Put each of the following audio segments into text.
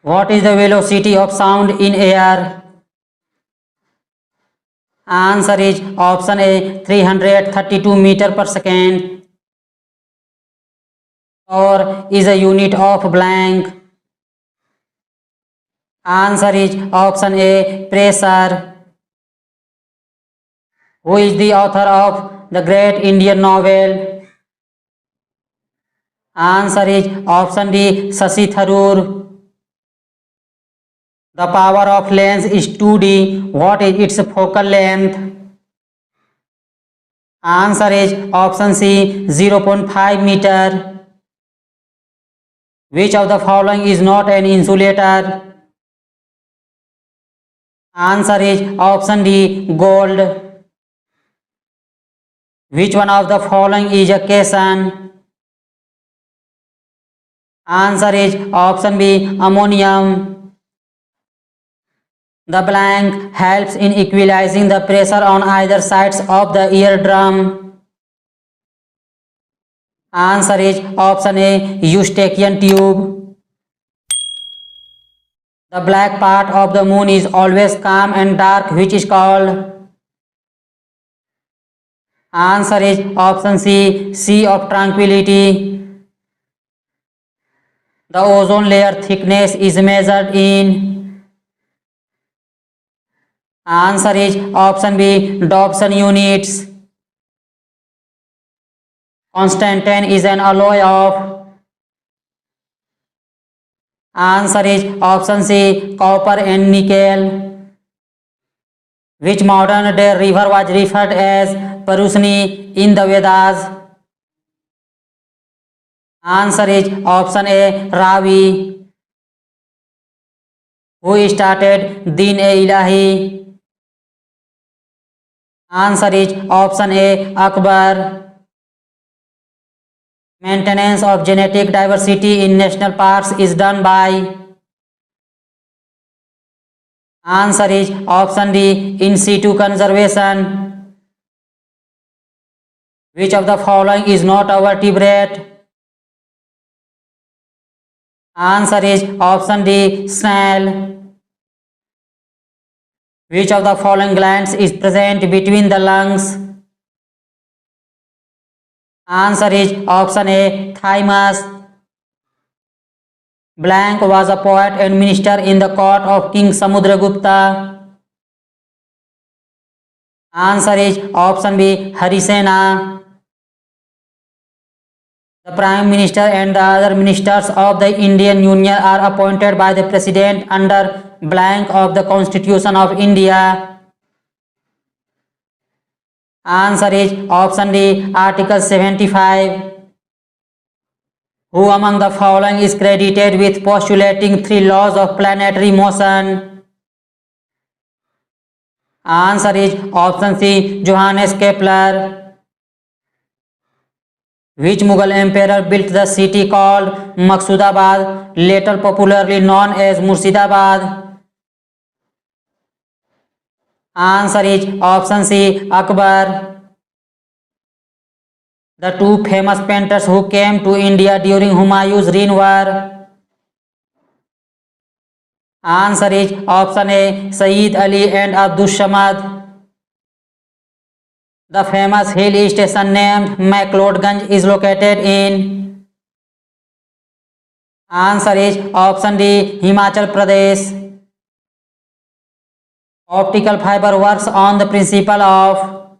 What is the velocity of sound in air? Answer is option A, 332 meter per second. Or is a unit of blank? Answer is option A, pressure. Who is the author of the great Indian novel? Answer is option D, Shashi Tharoor. The power of lens is 2D. What is its focal length? Answer is option C, 0.5 meter. Which of the following is not an insulator? Answer is option D, gold. Which one of the following is a cation? Answer is option B, ammonium. The blank helps in equalizing the pressure on either sides of the eardrum. Answer is option A, Eustachian tube. The black part of the moon is always calm and dark, which is called? Answer is option C, Sea of Tranquility. The ozone layer thickness is measured in? Answer is option B, Dobson units. Constantine is an alloy of? Answer is option C, copper and nickel. Which modern day river was referred as Parusni in the Vedas? Answer is option A, Ravi. Who started Din-e-Ilahi? Answer is option A, Akbar. Maintenance of genetic diversity in national parks is done by? Answer is option D, in situ conservation. Which of the following is not a vertebrate? Answer is option D, snail. Which of the following glands is present between the lungs? Answer is option A, thymus. Blank was a poet and minister in the court of King Samudragupta. Answer is option B, Harisena. The Prime Minister and the other ministers of the Indian Union are appointed by the President under blank of the Constitution of India. Answer is option D, Article 75. Who among the following is credited with postulating 3 laws of planetary motion? Answer is option C, Johannes Kepler. Which Mughal emperor built the city called Maqsudabad, later popularly known as Murshidabad? Answer is option C, Akbar. The 2 famous painters who came to India during Humayun's reign were? Answer is option A, Sayyid Ali and Abdus Samad. The famous hill station named McLeodganj is located in? Answer is option D, Himachal Pradesh. Optical fiber works on the principle of?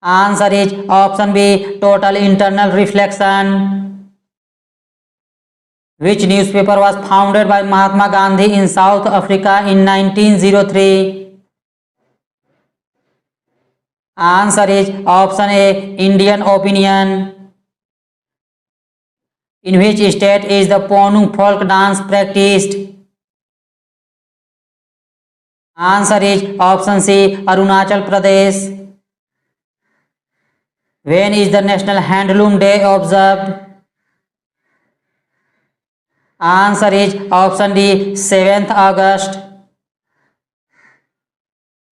Answer is option B, total internal reflection. Which newspaper was founded by Mahatma Gandhi in South Africa in 1903? Answer is option A, Indian Opinion. In which state is the Ponung folk dance practiced? Answer is option C, Arunachal Pradesh. When is the National Handloom Day observed? Answer is option D, 7th August.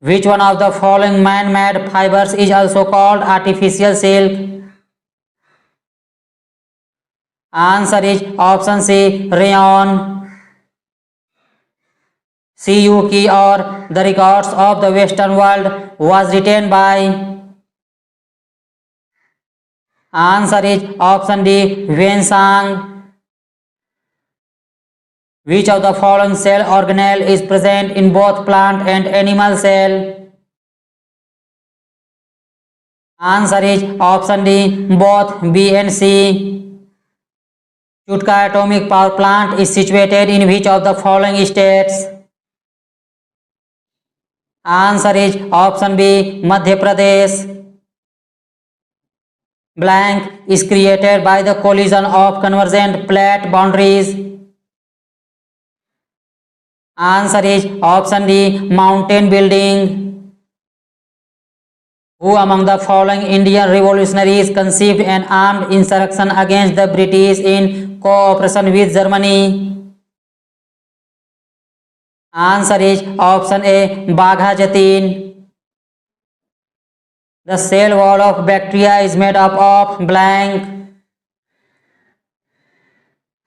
Which one of the following man-made fibers is also called artificial silk? Answer is option C, rayon. Siyuki or the records of the Western world was written by. Answer is option D, Wensang. Which of the following cell organelle is present in both plant and animal cell? Answer is option D, both B and C. Chutka atomic power plant is situated in which of the following states? Answer is option B, Madhya Pradesh. Blank is created by the collision of convergent plate boundaries. Answer is option D, mountain building. Who among the following Indian revolutionaries conceived an armed insurrection against the British in cooperation with Germany? Answer is option A, Bagha Jatin. The cell wall of bacteria is made up of blank.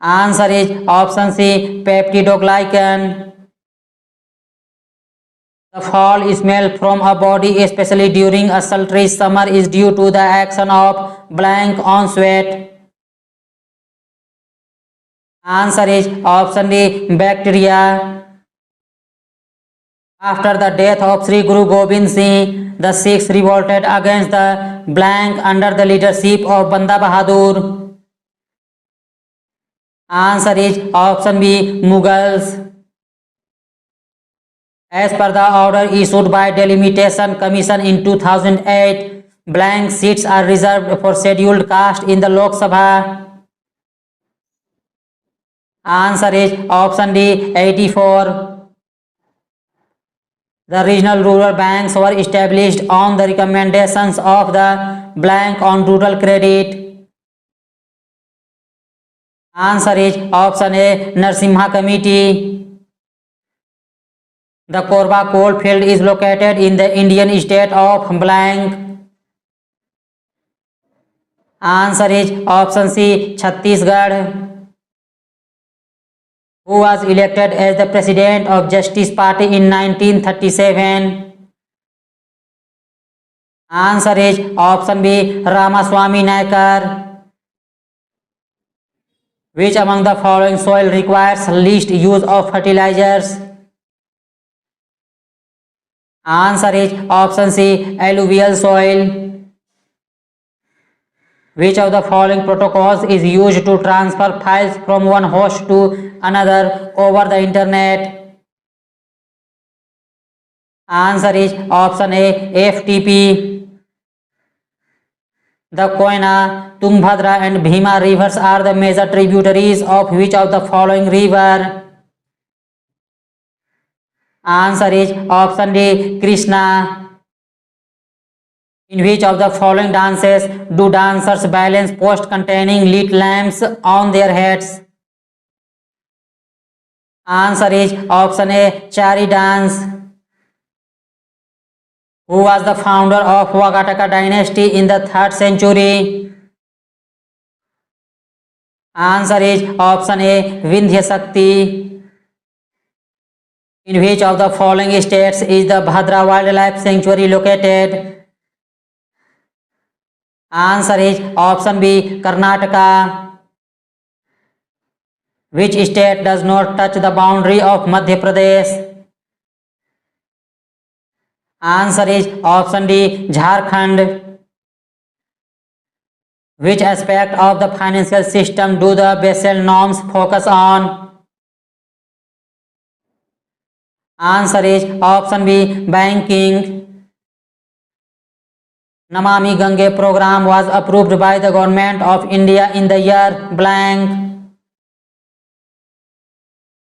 Answer is option C, peptidoglycan. The fall smell from a body, especially during a sultry summer, is due to the action of blank on sweat. Answer is option D, bacteria. After the death of Sri Guru Gobind Singh, the Sikhs revolted against the blank under the leadership of Banda Bahadur. Answer is option B, Mughals. As per the order issued by Delimitation Commission in 2008, blank seats are reserved for scheduled caste in the Lok Sabha. Answer is option D, 84. The regional rural banks were established on the recommendations of the blank on rural credit. Answer is option A, Narsimha Committee. The Korba coal field is located in the Indian state of blank. Answer is option C, Chhattisgarh. Who was elected as the president of Justice Party in 1937? Answer is option B, Ramaswamy Naikar. Which among the following soil requires least use of fertilizers? Answer is option C, alluvial soil. Which of the following protocols is used to transfer files from one host to another over the internet? Answer is option A, FTP. The Koyna, Tungbhadra and Bhima rivers are the major tributaries of which of the following river? Answer is option D, Krishna. In which of the following dances do dancers balance post containing lit lamps on their heads? Answer is option A, Chari dance. Who was the founder of Wagataka dynasty in the 3rd century? Answer is option A, Vindhya Shakti. In which of the following states is the Bhadra Wildlife Sanctuary located? Answer is option B, Karnataka. Which state does not touch the boundary of Madhya Pradesh? Answer is option D, Jharkhand. Which aspect of the financial system do the Basel norms focus on? Answer is option B, banking. Namami Gange program was approved by the government of India in the year blank.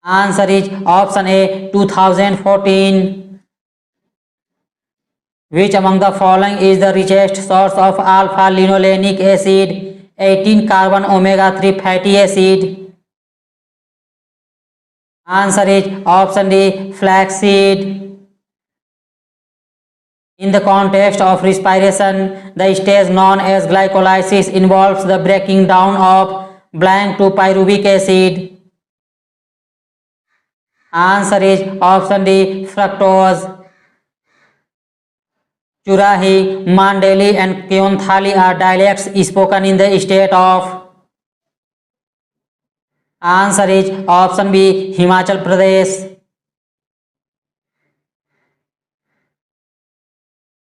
Answer is option A, 2014. Which among the following is the richest source of alpha linolenic acid, 18 carbon omega 3 fatty acid? Answer is option D, flaxseed. In the context of respiration, the stage known as glycolysis involves the breaking down of blank to pyruvic acid? Answer is option D, fructose. Churahi, Mandeli and Keonthali are dialects spoken in the state of? Answer is option B, Himachal Pradesh.